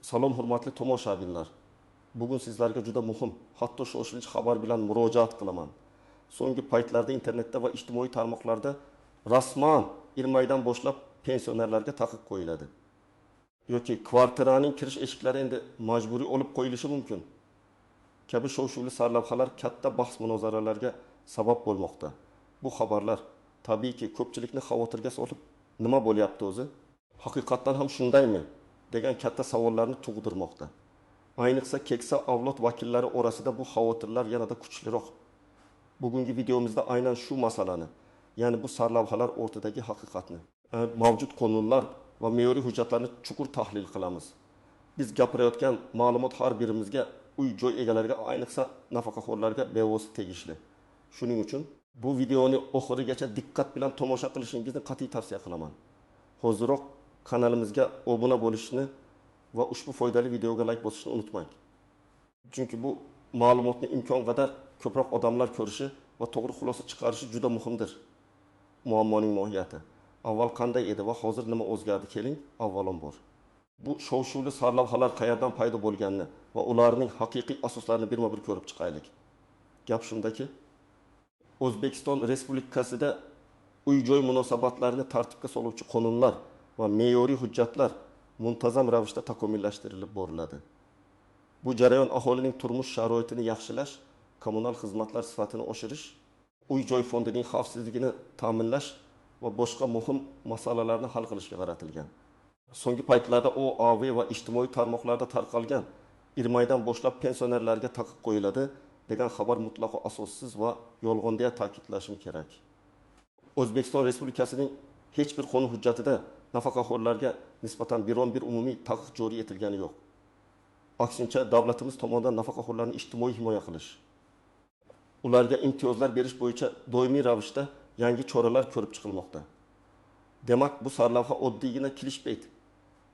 Salom hurmatli tomoshabinlar. Bugun sizlarga juda muhim, hatto shoshilinch xabar bilan murojaat qilaman. So'nggi paytlarda internetda va ijtimoiy tarmoqlarda rasman 20 oydan boshlab pensionerlarga taqiq qo'yiladi. Yoki kvartiraning kirish eshiklari endi majburiy olib qo'yilishi mumkin. Kabi shov-shuvli sarlavhalar katta bahs-munozaralarga sabab bo'lmoqda. Bu xabarlar tabiiyki ko'pchilikni xavotirga solib, nima bo'lyapti o'zi? Haqiqatan ham shundaymi? Degan katta savollarni tug'dirmoqda. Ayniqsa keksa avlod vakillari orasida bu xavotirlar yanada kuchliroq. Bugungi videomizda aynan shu masalani, ya'ni bu sarlavhalar o'rtadagi haqiqatni, mavjud qonunlar va me'yoriy hujjatlarni chuqur tahlil qilamiz. Biz gapirayotgan ma'lumot har birimizga, uy-joy egalariga, ayniqsa nafaqaxo'rlarga bevosita tegishli. Shuning uchun bu videoni oxirigacha diqqat bilan tomosha qilishingizni qat'iy tavsiya qilaman. Hoziroq kanalimizga obuna bo'lishni va ushbu foydali videoga like bosishni unutmang. Chunki bu ma'lumotni imkon qadar ko'proq odamlar ko'rishi va to'g'ri xulosa chiqarishi juda muhimdir. Muammoning mohiyati. Avval qanday edi va hozir nima o'zgardi? Keling, avvalambor bu shov-shuvli sarlavhalar qayerdan paydo bo'lganini va ularning haqiqiy asoslarini birma-bir ko'rib chiqaylik. Gap shundaki, O'zbekiston Respublikasida uy-joy munosabatlarini tartibga soluvchi qonunlar va me'yoriy hujjatlar muntazam ravishda takomillashtirilib boriladi. Bu jarayon aholining turmush sharoitini yaxshilash, kommunal xizmatlar sifatini oshirish, uy-joy fondining xavfsizligini ta'minlash va boshqa muhim masalalarni hal qilishga qaratilgan. So'nggi paytlarda OAV va ijtimoiy tarmoqlarda tarqalgan 20 oydan boshlab pensionerlarga taqiq qo'yiladi degan xabar mutlaqo asossiz va yolg'on deya ta'kidlashim kerak. O'zbekiston Respublikasining hech bir qonun hujjatida nafaqaxo'rlarga nisbatan biron bir umumiy taqiq joriy etilgani yo'q. Aksincha, davlatimiz tomonidan nafaqaxo'rlarni ijtimoiy himoya qilish, ularga imtiyozlar berish bo'yicha doimiy ravishda yangi choralar ko'rib chiqilmoqda. Demak, bu sarlavha oddiygina clickbait,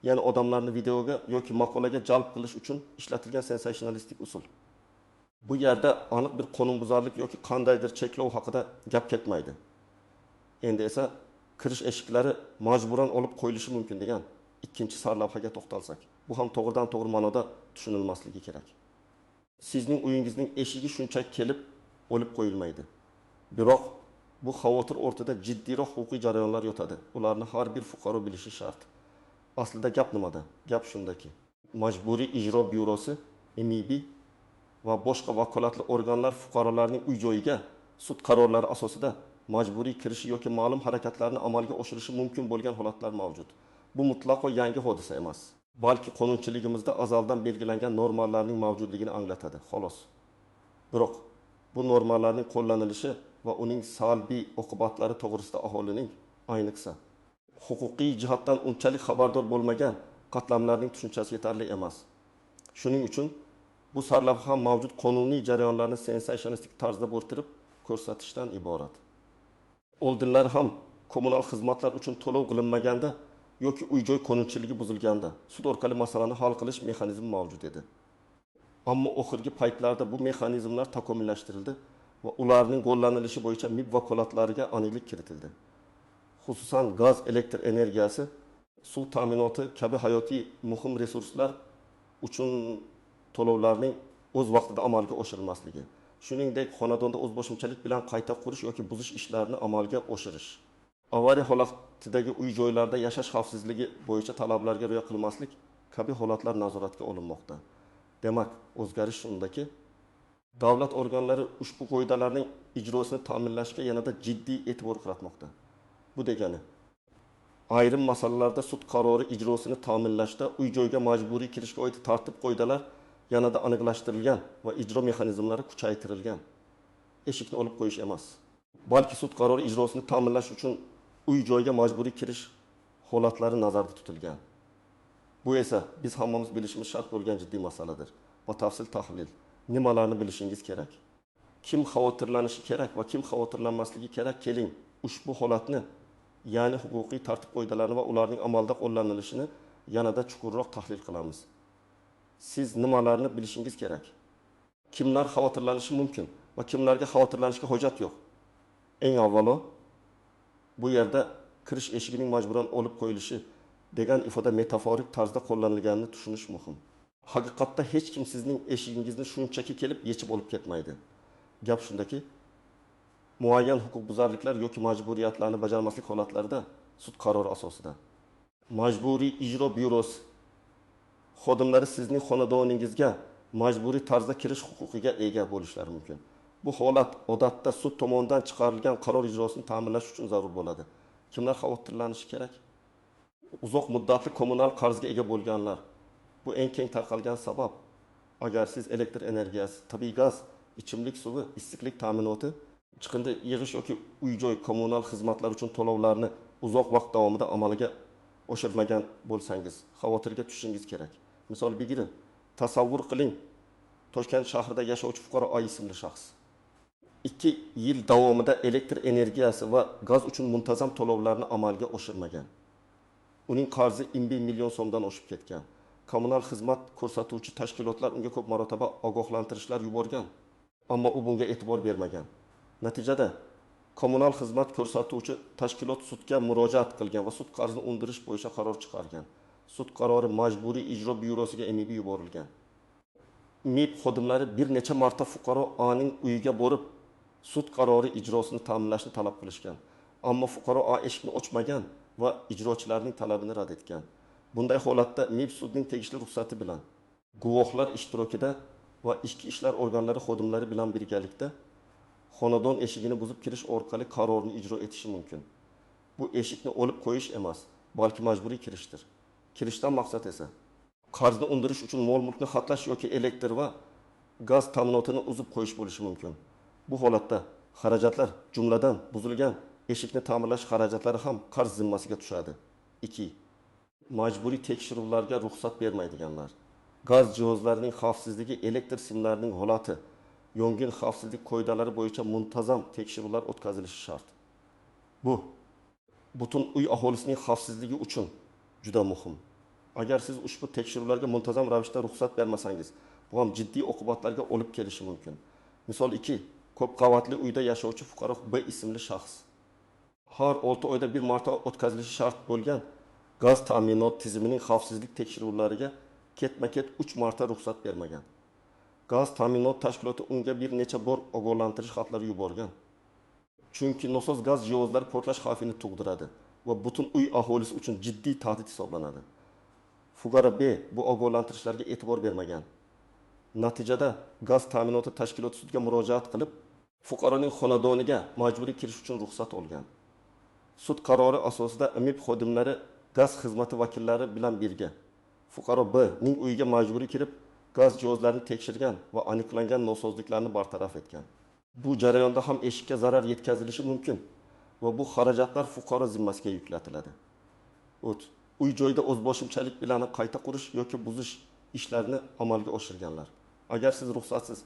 ya'ni odamlarni videoga yoki maqolaga jalb qilish uchun ishlatilgan sensasionalistik usul. Bu yerda aniq bir qonunbuzarlik yoki qandaydir cheklov haqida gap ketmaydi. Endi esa kirish eshiklari majburan olib qo'yilishi mumkin degan ikkinchi sarlavhaga to'xtalsak, bu ham to'g'ridan to'g'ri ma'noda tushunilmasligi kerak. Sizning uyingizning eshigi shunchaki kelib olib qo'yilmaydi. Biroq bu xavotir o'rtada jiddiyroq huquqiy jarayonlar yotadi. Ularni har bir fuqaro bilishi shart. Aslida gap nimada? Gap shundaki, Majburiy ijro byurosi (MIB) va boshqa vakolatli organlar fuqarolarning uy-joyiga sud qarorlari asosida majburiy kirishi yoki ma'lum harakatlarni amalga oshirishi mumkin bo'lgan holatlar mavjud. Bu mutlaqo yangi hodisa emas, balki qonunchiligimizda azaldan belgilangan normalarning mavjudligini anglatadi, xolos. Biroq bu normalarning qo'llanilishi va uning salbiy oqibatlari to'g'risida aholining, ayniqsa huquqiy jihatdan unchalik xabardor bo'lmagan qatlamlarning tushunchasi yetarli emas. Shuning uchun bu sarlavha mavjud qonuniy jarayonlarni sensasionistik tarzda bo'rttirib ko'rsatishdan iborat. Oldinlar ham kommunal xizmatlar uchun to'lov qilinmaganda yoki uy-joy qonunchiligi buzilganda sud orqali masalani hal qilish mexanizmi mavjud edi. Ammo oxirgi paytlarda bu mexanizmlar takomillashtirildi va ularning qo'llanilishi bo'yicha MIB vakolatlariga aniqlik kiritildi. Xususan gaz, elektr energiyasi, suv ta'minoti kabi hayotiy muhim resurslar uchun to'lovlarning o'z vaqtida amalga oshirilmasligi, shuningdek xonadonda o'zboshimchalik bilan qayta qurish yoki buzish ishlarini amalga oshirish, avariya holatidagi uy-joylarda yashash xavfsizligi bo'yicha talablarga rioya qilmaslik kabi holatlar nazoratga olinmoqda. Demak, o'zgarish shundaki, davlat organlari ushbu qoidalarning ijrosini ta'minlashga yanada jiddiy e'tibor qaratmoqda. Bu degani, ayrim masalalarda sud qarori ijrosini ta'minlashda uy-joyga majburiy kirishga oid tartib-qoidalar yanada aniqlashtirilgan va ijro mexanizmlari kuchaytirilgan. Eshikni olib qo'yish emas, balki sud qarori ijrosini ta'minlash uchun uy-joyga majburiy kirish holatlari nazarda tutilgan. Bu esa biz hammamiz bilishimiz shart bo'lgan jiddiy masaladir. Batafsil tahlil, nimalarni bilishingiz kerak? Kim xavotirlanishi kerak va kim xavotirlanmasligi kerak? Keling, ushbu holatni, ya'ni huquqiy tartib-qoidalarni va ularning amalda qo'llanilishini yanada chuqurroq tahlil qilamiz. Siz nimalarni bilishingiz kerak? Kimlar xavotirlanishi mumkin va kimlarga xavotirlanishga hojat yo'q? Eng avvalo, bu yerda kirish eshigining majburan olib qo'yilishi degan ifoda metaforik tarzda qo'llanilganini tushunish muhim. Haqiqatda hech kim sizning eshigingizni shunchaki kelib yechib olib ketmaydi. Gap shundaki, muayyan huquqbuzarliklar yoki majburiyatlarni bajarmaslik holatlarida sud qarori asosida Majburiy ijro byurosi xodimlari sizning xonadoningizga majburiy tarzda kirish huquqiga ega bo'lishlari mumkin. Bu holat odatda sud tomonidan chiqarilgan qaror ijrosini ta'minlash uchun zarur bo'ladi. Kimlar xavotirlanishi kerak? Uzoq muddatli kommunal qarzga ega bo'lganlar. Bu eng keng tarqalgan sabab. Agar siz elektr energiyasi, tabiiy gaz, ichimlik suvi, issiqlik ta'minoti, chiqindi yig'ish yoki uy-joy kommunal xizmatlar uchun to'lovlarni uzoq vaqt davomida amalga oshirmagan bo'lsangiz, xavotirga tushishingiz kerak. Misol begirin, tasavvur qiling, Toshkent shahrida yashovchi fuqaro A ismli shaxs 2 yil davomida elektr energiyasi va gaz uchun muntazam to'lovlarni amalga oshirmagan. Uning qarzi 20 million so'mdan oshib ketgan. Kommunal xizmat ko'rsatuvchi tashkilotlar unga ko'p marotaba ogohlantirishlar yuborgan, ammo u bunga e'tibor bermagan. Natijada kommunal xizmat ko'rsatuvchi tashkilot sudga murojaat qilgan va sud qarzini undirish bo'yicha qaror chiqargan. Sud qarori Majburiy ijro byurosiga MIB yuborilgan. MIB xodimlari bir necha marta fuqaro Aning uyiga borib, sud qarori ijrosini ta'minlashni talab qilishgan. Ammo fuqaro A eshikni ochmagan va ijrochilarning talabini rad etgan. Bunday holatda MIB sudning tegishli ruxsati bilan guvohlar ishtirokida va ichki ishlar organlari xodimlari bilan birgalikda xonadon eshigini buzib kirish orqali qarorni ijro etishi mumkin. Bu eshikni olib qo'yish emas, balki majburiy kirishdir. Kirishdan maqsad esa qarzni undirish uchun mol-mulkni xatlash yoki elektr va gaz ta'minotini uzib qo'yish bo'lishi mumkin. Bu holatda xarajatlar, jumladan buzilgan eshikni ta'mirlash xarajatlari ham qarz zimmasiga tushadi. 2. Majburiy tekshiruvlarga ruxsat bermaydiganlar. Gaz jihozlarining xavfsizligi, elektr simlarining holati, yong'in xavfsizlik qoidalari bo'yicha muntazam tekshiruvlar o'tkazilishi shart. Bu butun uy aholisining xavfsizligi uchun juda muhim. Agar siz ushbu tekshiruvlarga muntazam ravishda ruxsat bermasangiz, bu ham jiddiy oqibatlarga olib kelishi mumkin. Misol 2. Ko'p qavatli uyda yashovchi fuqaro B ismli shaxs har 6 oyda bir marta o'tkazilishi shart bo'lgan gaz ta'minot tizimining xavfsizlik tekshiruvlariga ketma-ket 3 marta ruxsat bermagan. Gaz ta'minot tashkiloti unga bir necha bor ogohlantirish xatlari yuborgan. Chunki nosoz gaz jihozlari portlash xavfini tug'diradi va butun uy aholisi uchun jiddiy tahdid hisoblanadi. Fuqaro B bu ogohlantirishlarga e'tibor bermagan. Natijada gaz ta'minoti tashkiloti sudga murojaat qilib, fuqaroning xonadoniga majburiy kirish uchun ruxsat olgan. Sud qarori asosida MIB xodimlari gaz xizmati vakillari bilan birga fuqaro B ning uyiga majburiy kirib, gaz jihozlarini tekshirgan va aniqlangan nosozliklarni bartaraf etgan. Bu jarayonda ham eshikka zarar yetkazilishi mumkin va bu xarajatlar fuqaro zimmasiga yuklatiladi. Uy joyda o'zboshimchalik bilan qayta qurish yoki buzish ishlarini amalga oshirganlar. Agar siz ruxsatsiz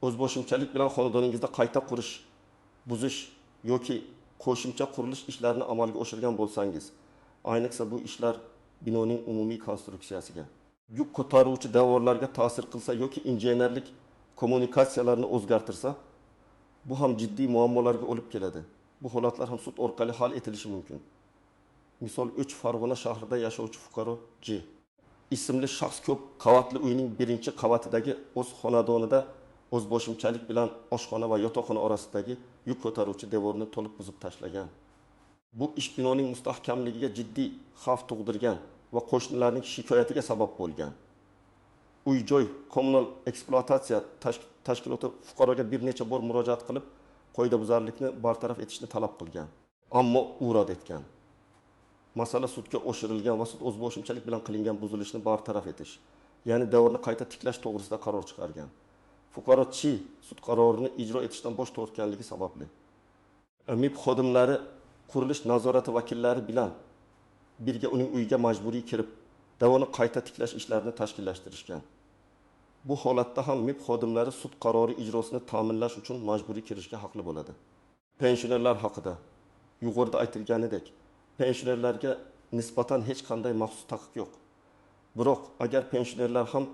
o'zboshimchalik bilan xonadoningizda qayta qurish, buzish yoki qo'shimcha qurilish ishlarini amalga oshirgan bo'lsangiz, ayniqsa bu ishlar binoning umumiy konstruksiyasiga, yuk ko'taruvchi devorlarga ta'sir qilsa yoki injenerlik kommunikatsiyalarni o'zgartirsa, bu ham jiddiy muammolarga olib keladi. Bu holatlar ham sud orqali hal etilishi mumkin. Misol 3 Farg'ona shahrida yashovchi fuqaro J ismli shaxs ko'p qavatli uyning birinchi qavatidagi o'z xonadonida o'zboshimchalik bilan oshxona va yotoqxona orasidagi yuk ko'taruvchi devorni to'liq buzib tashlagan. Bu ish binoning mustahkamligiga jiddiy xavf tug'dirgan va qo'shnilarning shikoyatiga sabab bo'lgan. Uy-joy kommunal ekspluatatsiya tashkiloti fuqaroga bir necha bor murojaat qilib, qoidabuzarlikni bartaraf etishni talab qilgan, ammo u rad etgan. Masala sudga oshirilgan va sud o'zboshimchalik bilan qilingan buzilishni bartaraf etish, ya'ni davrni qayta tiklash to'g'risida qaror chiqargan. Fuqaro Ch sud qarorini ijro etishdan bosh tortganligi sababli MIB xodimlari qurilish nazorati vakillari bilan birga uning uyiga majburiy kirib, davrni qayta tiklash ishlarini tashkillashtirishgan. Bu holatda ham MIB xodimlari sud qarori ijrosini ta'minlash uchun majburiy kirishga haqli bo'ladi. Pensionerlar haqida yuqorida aytilganidek, pensionerlarga nisbatan hech qanday maxsus taqiq yo'q. Biroq agar pensionerlar ham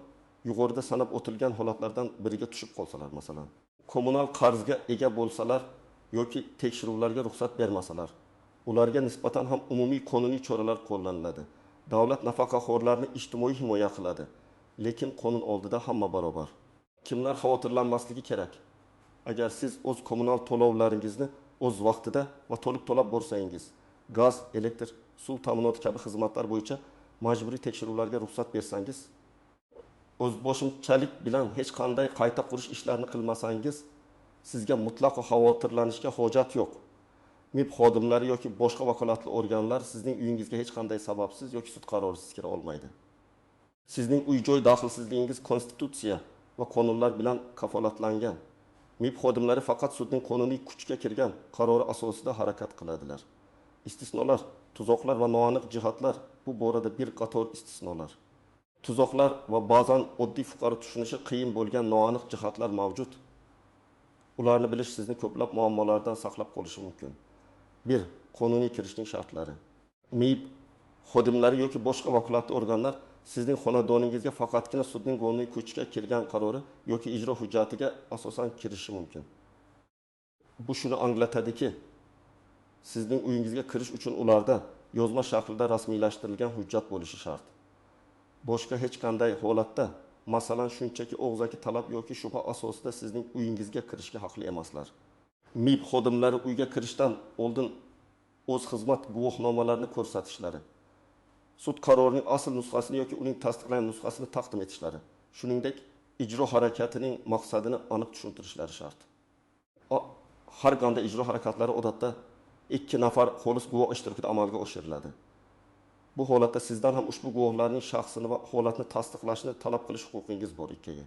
yuqorida sanab o'tilgan holatlardan biriga tushib qolsalar, masalan, kommunal qarzga ega bo'lsalar yoki tekshiruvlarga ruxsat bermasalar, ularga nisbatan ham umumiy qonuniy choralar qo'llaniladi. Davlat nafaqaxo'rlarni ijtimoiy himoya qiladi. Lekin qonun oldida hamma barobar. Kimlar xavotirlanmasligi kerak? Agar siz o'z kommunal to'lovlaringizni o'z vaqtida va to'liq to'lab borsangiz, gaz, elektr, suv ta'minoti kabi xizmatlar bo'yicha majburiy tekshiruvlarga ruxsat bersangiz, o'zboshimchalik bilan hech qanday qayta qurish ishlarini qilmasangiz, sizga mutlaqo xavotirlanishga hojat yo'q. MIB xodimlari yoki boshqa vakolatli organlar sizning uyingizga hech qanday sababsiz yoki sud qarorisiz kira olmaydi. Sizning uy-joy daxlsizligingiz konstitutsiya va qonunlar bilan kafolatlangan. MIB xodimlari faqat sudning qonuniy kuchga kirgan qarori asosida harakat qiladilar. Istisnolar, tuzoqlar va noaniq jihatlar bu borada bir qator istisnolar. Tuzoqlar va ba'zan oddiy fuqaro tushunishi qiyin bo'lgan noaniq jihatlar mavjud. Ularni bilish sizni ko'plab muammolardan saqlab qolishi mumkin. 1. Qonuniy kirishning shartlari. MIB xodimlari yoki boshqa vakolatli organlar sizning xonadoningizga faqatgina sudning qonuniy kuchga kirgan qarori yoki ijro hujjatiga asosan kirishi mumkin. Bu shuni anglatadiki, sizning uyingizga kirish uchun ularda yozma shaklda rasmiylashtirilgan hujjat bo'lishi shart. Boshqa hech qanday holatda, masalan, shunchaki og'zaki talab yoki shubha asosida sizning uyingizga kirishga haqli emaslar. MIB xodimlari uyga kirishdan oldin o'z xizmat guvohnomalarini ko'rsatishlari, sud qarorining asl nusxasini yoki uning tasdiqlangan nusxasini taqdim etishlari, shuningdek, ijro harakatining maqsadini aniq tushuntirishlari shart. Har qanday ijro harakatlari odatda 2 nafar xolis guvoh ishtirokida amalga oshiriladi. Bu holatda sizdan ham ushbu guvohlarning shaxsini va holatni tasdiqlashni talab qilish huquqingiz bor ikkiga.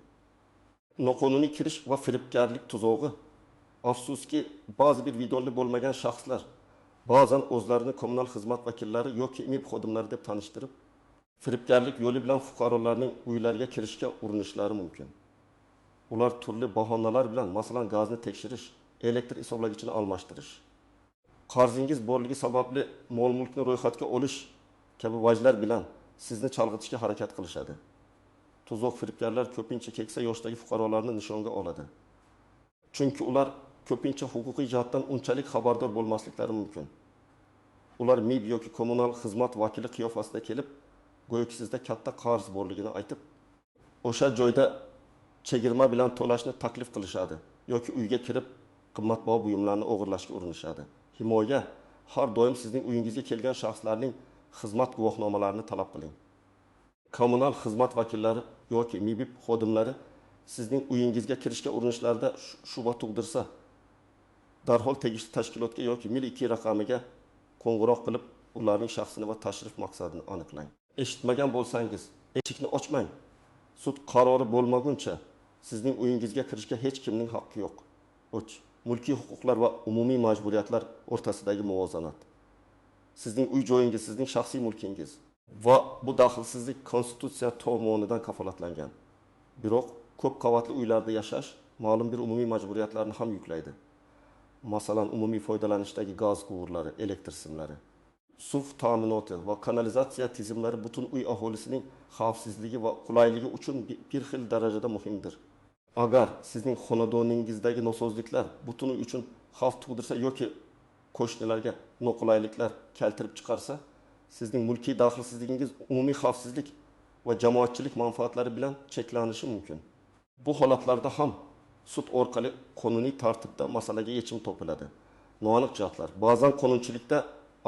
Noqonuniy kirish va firibgarlik tuzog'i. Afsuski, ba'zi bir videoli bo'lmagan shaxslar ba'zan o'zlarini kommunal xizmat vakillari yoki MIB xodimlari deb tanishtirib, firibgarlik yo'li bilan fuqarolarning uylariga kirishga urinishlari mumkin. Ular turli bahonalar bilan, masalan, gazni tekshirish, elektr hisoblagichini almashtirish, qarzingiz borligi sababli mol-mulkni ro'yxatga olish kabi vajlar bilan sizni chalg'itishga harakat qilishadi. Tuzoq firibgarlar ko'pincha keksa yoshdagi fuqarolarni nishonga oladi. Chunki ular ko'pincha huquqiy jihatdan unchalik xabardor bo'lmasliklari mumkin. Ular MIB yoki kommunal xizmat vakili qiyofasida kelib, go'yoki sizda katta qarz borligini aytib, o'sha joyda chegirma bilan to'lashni taklif qilishadi yoki uyga kirib qimmatbaho buyumlarni o'g'irlashga urinishadi. Himoya har doim sizning uyingizga kelgan shaxslarning xizmat guvohnomalarini talab qiling. Kommunal xizmat vakillari yoki MIB xodimlari sizning uyingizga kirishga urinishlarda shubha tug'dirsa, darhol tegishli tashkilotga yoki 102 raqamiga qo'ng'iroq qilib, ularning shaxsini va tashrif maqsadini aniqlang. Eshitmagan bo'lsangiz, eshikni ochmang. Sud qarori bo'lmaguncha sizning uyingizga kirishga hech kimning haqqi yo'q. 3. Mulkiy huquqlar va umumiy majburiyatlar o'rtasidagi muvozanat. Sizning uy joyingiz sizning shaxsiy mulkingiz va bu daxlsizlik konstitutsiya tomonidan kafolatlangan. Biroq ko'p qavatli uylarda yashash ma'lum bir umumiy majburiyatlarni ham yuklaydi. Masalan, umumiy foydalanishdagi gaz quvurlari, elektr simlari, suv ta'minoti va kanalizatsiya tizimlari butun uy aholisining xavfsizligi va qulayligi uchun bir xil darajada muhimdir. Agar sizning xonadoningizdagi nosozliklar butun uy uchun xavf tug'dirsa yoki qo'shnilarga noqulayliklar keltirib chiqarsa, sizning mulkiy daxlsizligingiz umumiy xavfsizlik va jamoatchilik manfaatlari bilan cheklanishi mumkin. Bu holatlarda ham sud orqali qonuniy tartibda masalaga yechim topiladi. Noaniq jihatlar. Ba'zan qonunchilikda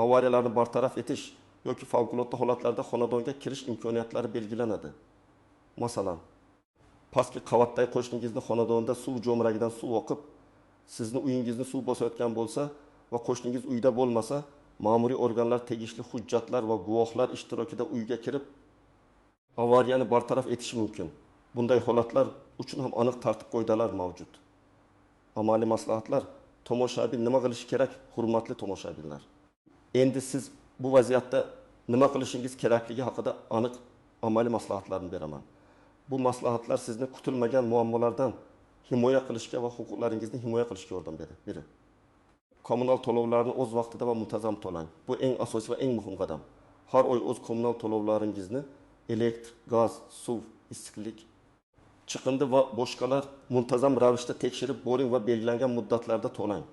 avariyalarni bartaraf etish yoki favqulodda holatlarda xonadonga kirish imkoniyatlari belgilanadi. Masalan, pastki qavatdagi qo'shningizning xonadonida suv jo'mragidan suv oqib, sizni uyingizni suv bosayotgan bo'lsa va qo'shningiz uyda bo'lmasa, ma'muriy organlar tegishli hujjatlar va guvohlar ishtirokida uyga kirib, avariyani bartaraf etishi mumkin. Bunday holatlar uchun ham aniq tartib-qoidalar mavjud. Amaliy maslahatlar. Tomoshabin nima qilishi kerak, hurmatli tomoshabinlar? Endi siz bu vaziyatda nima qilishingiz kerakligi haqida aniq amaliy maslahatlarni beraman. Bu maslahatlar sizni kutilmagan muammolardan himoya qilishga va huquqlaringizni himoya qilishga yordam beradi. 1. Kommunal to'lovlarni o'z vaqtida va muntazam to'lang. Bu eng asosiy va eng muhim qadam. Har oy o'z kommunal to'lovlaringizni elektr, gaz, suv, issiqlik, chiqindi va boshqalar muntazam ravishda tekshirib boring va belgilangan muddatlarda to'lang.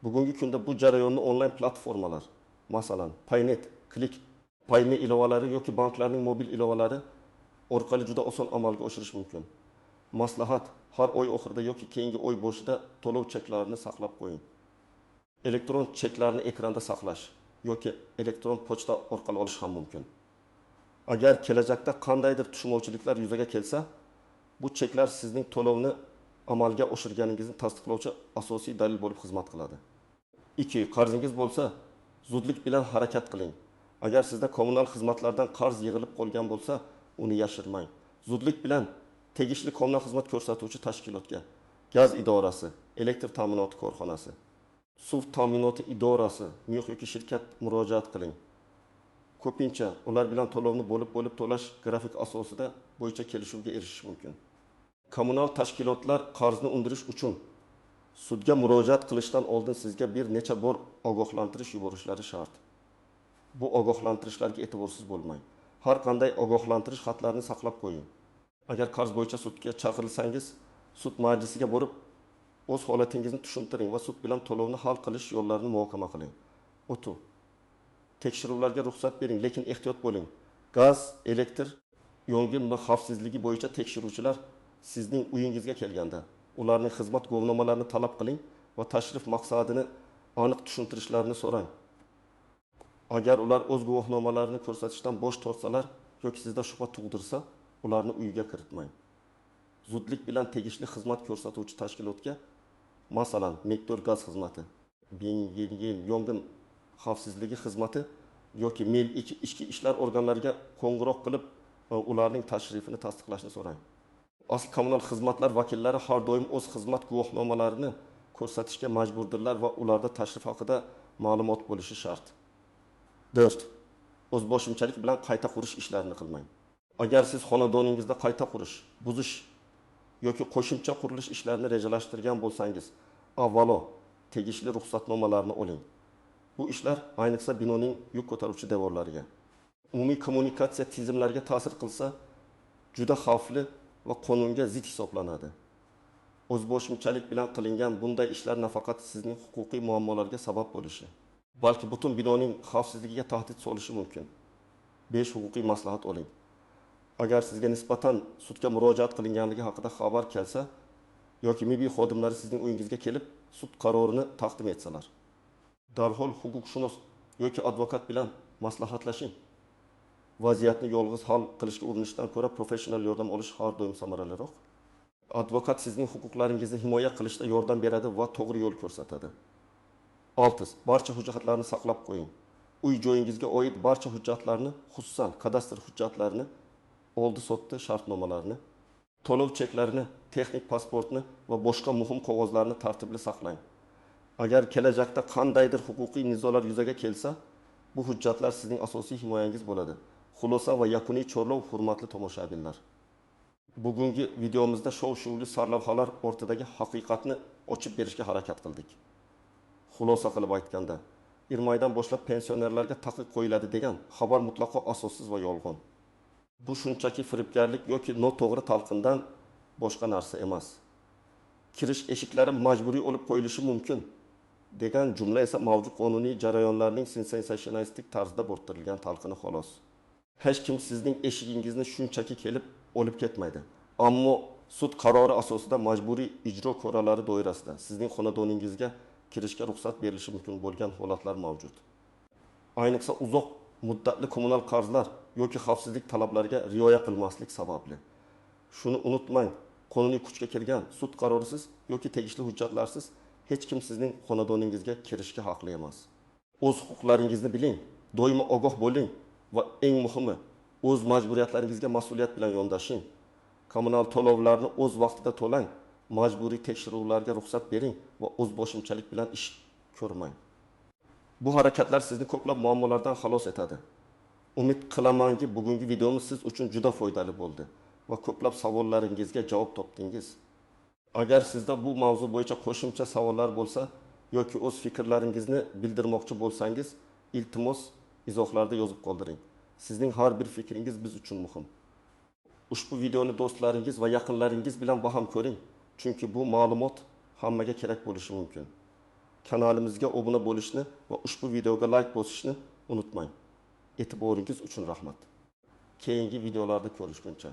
Bugungi kunda bu jarayonni onlayn platformalar, masalan, Paynet, Click Payme ilovalari yoki banklarning mobil ilovalari orqali juda oson amalga oshirish mumkin. Maslahat: har oy oxirida yoki keyingi oy boshida to'lov cheklarini saqlab qo'ying. Elektron cheklarni ekranda saqlash yoki elektron pochta orqali olish ham mumkin. Agar kelajakda qandaydir tushunmovchiliklar yuzaga kelsa, bu cheklar sizning to'lovni amalga oshirganingizni tasdiqlovchi asosiy dalil bo'lib xizmat qiladi. 2. Qarzingiz bo'lsa, zudlik bilan harakat qiling. Agar sizda kommunal xizmatlardan qarz yig'ilib qolgan bo'lsa, uni yashirmang. Zudlik bilan tegishli kommunal xizmat ko'rsatuvchi tashkilotga, gaz idorasi, elektr ta'minoti korxonasi, suv ta'minoti idorasi, MIX yoki shirkat murojaat qiling. Ko'pincha ular bilan to'lovni bo'lib to'lash grafik asosida bo'yicha kelishuvga erishish mumkin. Kommunal tashkilotlar qarzni undirish uchun sudga murojaat qilishdan oldin sizga bir necha bor ogohlantirish yuborishlari shart. Bu ogohlantirishlarga e'tiborsiz bo'lmang. Har qanday ogohlantirish xatlarini saqlab qo'ying. Agar qarz bo'yicha sudga chaqirilsangiz, sud majlisiga borib, o'z holatingizni tushuntiring va sud bilan to'lovni hal qilish yo'llarini muhokama qiling. O'tu. Tekshiruvlarga ruxsat bering, lekin ehtiyot bo'ling. Gaz, elektr, yong'in va xavfsizligi bo'yicha tekshiruvchilar sizning uyingizga kelganda ularning xizmat guvohnomalarini talab qiling va tashrif maqsadini aniq tushuntirishlarini so'rang. Agar ular o'z guvohnomalarini ko'rsatishdan bosh tortsalar yoki sizda shubha tug'dirsa, ularni uyiga kiritmang. Zudlik bilan tegishli xizmat ko'rsatuvchi tashkilotga, masalan, Mektor gaz xizmati, Bengil yong'in xavfsizligi xizmati yoki mil ichki ishlar organlariga qo'ng'iroq qilib, ularning tashrifini tasdiqlashni so'rang. Asl kommunal xizmatlar vakillari har doim o'z xizmat guvohnomalarini ko'rsatishga majburdirlar va ularda tashrif haqida ma'lumot bo'lishi shart. 4. O'zboshimchalik bilan qayta qurish ishlarini qilmang. Agar siz xonadoningizda qayta qurish, buzish yoki qo'shimcha qurilish ishlarini rejalashtirgan bo'lsangiz, avvalo tegishli ruxsatnomalarni oling. Bu ishlar ayniqsa binoning yuk ko'taruvchi devorlariga, umumiy kommunikatsiya tizimlariga ta'sir qilsa, juda xavfli va qonunga zid hisoblanadi. O'zboshimchalik bilan qilingan bunday ishlar nafaqat sizning huquqiy muammolarga sabab bo'lishi, balki butun binoning xavfsizligiga tahdid solishi mumkin. 5. Huquqiy maslahat oling. Agar sizga nisbatan sudga murojaat qilinganligi haqida xabar kelsa yoki MIB xodimlari sizning uyingizga kelib sud qarorini taqdim etsalar, darhol huquqshunos yoki advokat bilan maslahatlashing. Vaziyatni yolg'iz hal qilishga urinishdan ko'ra professional yordam olish har doim samaraliroq. Advokat sizning huquqlaringizni himoya qilishda yordam beradi va to'g'ri yo'l ko'rsatadi. 6. Barcha hujjatlarni saqlab qo'ying. Uy joyingizga oid barcha hujjatlarni, xususan kadastr hujjatlarini, oldi-sotdi shartnomalarni, to'lov cheklarini, texnik pasportni va boshqa muhim qog'ozlarni tartibli saqlang. Agar kelajakda qandaydir huquqiy nizolar yuzaga kelsa, bu hujjatlar sizning asosiy himoyangiz bo'ladi. Xulosa va yakuniy chorlov, hurmatli tomoshabinlar. Bugungi videomizda shov-shuvli sarlavhalar o'rtadagi haqiqatni ochib berishga harakat qildik. Xulosa qilib aytganda, 20 oydan boshlab pensionerlarga taqiq qo'yiladi degan xabar mutlaqo asossiz va yolg'on. Bu shunchaki firibgarlik yoki noto'g'ri talqindan boshqa narsa emas. Kirish eshiklari majburiy olib qo'yilishi mumkin degan jumla esa mavjud qonuniy jarayonlarning sensasionalistik tarzda bo'rttirilgan talqini xolos. Hech kim sizning eshigingizni shunchaki kelib olib ketmaydi. Ammo sud qarori asosida majburiy ijro choralari doirasida sizning xonadoningizga kirishga ruxsat berilishi mumkin bo'lgan holatlar mavjud. Ayniqsa uzoq muddatli kommunal qarzlar yoki xavfsizlik talablariga rioya qilmaslik sababli. Shuni unutmang, qonuniy kuchga kirgan sud qarorisiz yoki tegishli hujjatlarsiz hech kim sizning xonadoningizga kirishga haqli emas. O'z huquqlaringizni biling, doimo ogoh bo'ling va eng muhimi, o'z majburiyatlaringizga mas'uliyat bilan yondashing. Kommunal to'lovlarni o'z vaqtida to'lang, majburiy tekshiruvlarga ruxsat bering va o'zboshimchalik bilan ish ko'rmang. Bu harakatlar sizni ko'plab muammolardan xalos etadi. Umid qilamanki, bugungi videomiz siz uchun juda foydali bo'ldi va ko'plab savollaringizga javob topdingiz. Agar sizda bu mavzu bo'yicha qo'shimcha savollar bo'lsa yoki o'z fikrlaringizni bildirmoqchi bo'lsangiz, iltimos izohlarda yozib qoldiring. Sizning har bir fikringiz biz uchun muhim. Ushbu videoni do'stlaringiz va yaqinlaringiz bilan baham ko'ring, chunki bu ma'lumot hammaga kerak bo'lishi mumkin. Kanalimizga obuna bo'lishni va ushbu videoga like bosishni unutmang. E'tiboringiz uchun rahmat. Keyingi videolarda ko'rishguncha